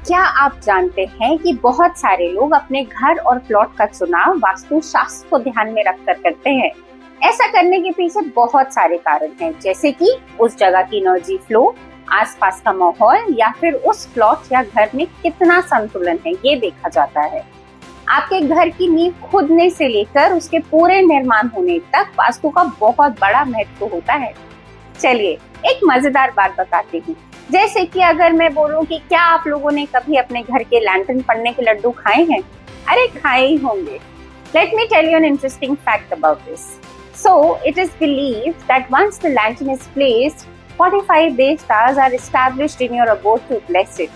क्या आप जानते हैं कि बहुत सारे लोग अपने घर और प्लॉट का चुनाव वास्तु शास्त्र को ध्यान में रखकर करते हैं। ऐसा करने के पीछे बहुत सारे कारण हैं, जैसे कि उस जगह की एनर्जी फ्लो, आसपास का माहौल या फिर उस प्लॉट या घर में कितना संतुलन है, ये देखा जाता है। आपके घर की नींव खुदने से लेकर उसके पूरे निर्माण होने तक वास्तु का बहुत बड़ा महत्व होता है। चलिए एक मजेदार बात बताती हूँ। जैसे कि अगर मैं बोलूं कि क्या आप लोगों ने कभी अपने घर के लैंटर्न पड़ने के लड्डू खाए हैं? अरे खाए ही होंगे। Let me tell you an interesting fact about this. So, it is believed that once the lantern is placed, 45 devtas are established in your abode to bless it.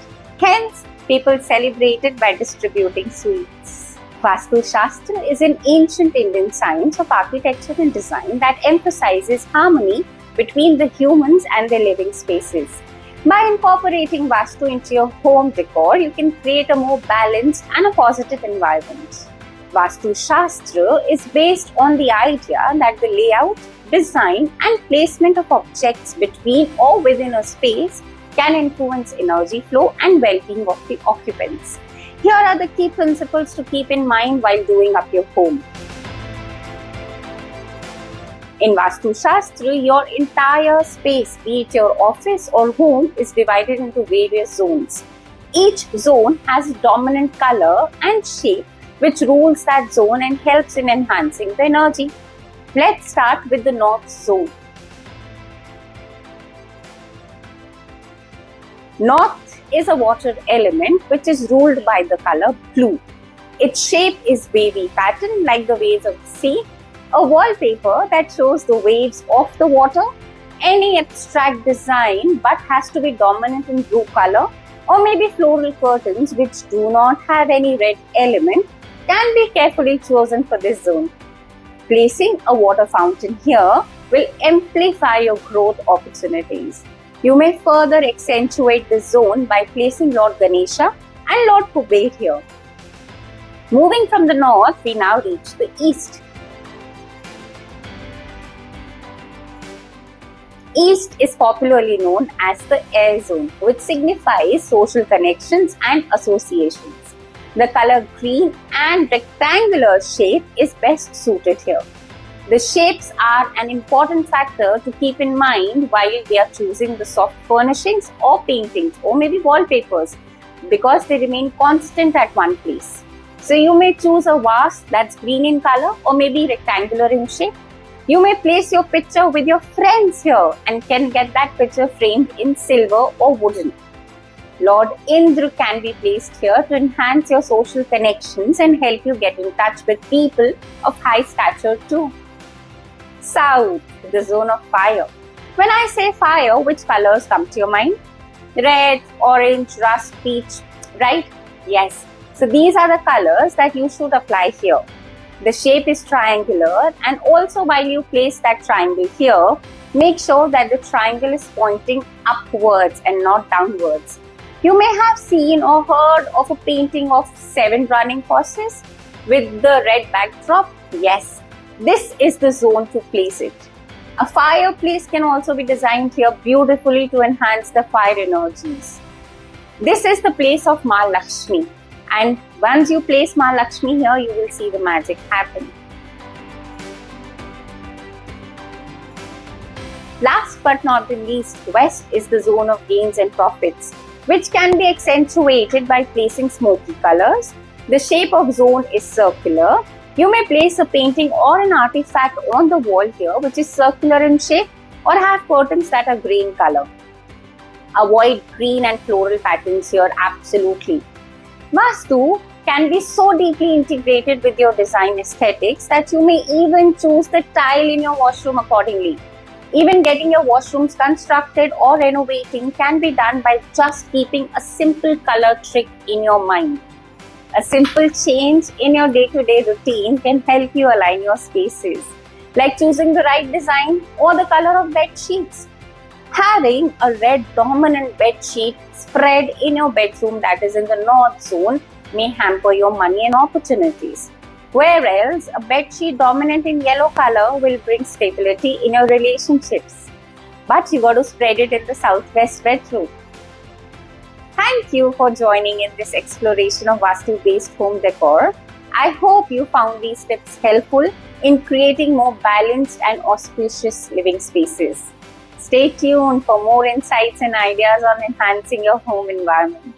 Hence, people celebrate it by distributing sweets. Vastu Shastra is an ancient Indian science of architecture and design that emphasizes harmony between the humans and their living spaces. By incorporating Vastu into your home decor, you can create a more balanced and a positive environment. Vastu Shastra is based on the idea that the layout, design, and placement of objects between or within a space can influence energy flow and well-being of the occupants. Here are the key principles to keep in mind while doing up your home. In Vastu Shastra, your entire space, be it your office or home, is divided into various zones. Each zone has a dominant color and shape which rules that zone and helps in enhancing the energy. Let's start with the North Zone. North is a water element which is ruled by the color blue. Its shape is wavy pattern like the waves of the sea, a wallpaper that shows the waves of the water, any abstract design but has to be dominant in blue color, or maybe floral curtains which do not have any red element can be carefully chosen for this zone. Placing a water fountain here will amplify your growth opportunities. You may further accentuate this zone by placing Lord Ganesha and Lord Kuber here. Moving from the north, we now reach the east. East is popularly known as the air zone, which signifies social connections and associations. The color green and rectangular shape is best suited here. The shapes are an important factor to keep in mind while we are choosing the soft furnishings or paintings or maybe wallpapers, because they remain constant at one place. So you may choose a vase that's green in color or maybe rectangular in shape. You may place your picture with your friends here and can get that picture framed in silver or wooden. Lord Indra can be placed here to enhance your social connections and help you get in touch with people of high stature too. South, the zone of fire. When I say fire, which colors come to your mind? Red, orange, rust, peach, right? Yes. So these are the colors that you should apply here. The shape is triangular, and also while you place that triangle here, make sure that the triangle is pointing upwards and not downwards. You may have seen or heard of a painting of 7 running horses with the red backdrop. Yes, this is the zone to place it. A fireplace can also be designed here beautifully to enhance the fire energies. This is the place of Ma Lakshmi. And once you place Ma Lakshmi here, you will see the magic happen. Last but not the least, West is the zone of gains and profits, which can be accentuated by placing smoky colors. The shape of zone is circular. You may place a painting or an artifact on the wall here, which is circular in shape, or have curtains that are green color. Avoid green and floral patterns here, absolutely. Vastu can be so deeply integrated with your design aesthetics that you may even choose the tile in your washroom accordingly. Even getting your washrooms constructed or renovating can be done by just keeping a simple color trick in your mind. A simple change in your day-to-day routine can help you align your spaces, like choosing the right design or the color of bed sheets. Having a red dominant bed sheet spread in your bedroom that is in the north zone may hamper your money and opportunities. Whereas a bed sheet dominant in yellow color will bring stability in your relationships. But you got to spread it in the southwest bedroom. Thank you for joining in this exploration of Vastu-based home decor. I hope you found these tips helpful in creating more balanced and auspicious living spaces. Stay tuned for more insights and ideas on enhancing your home environment.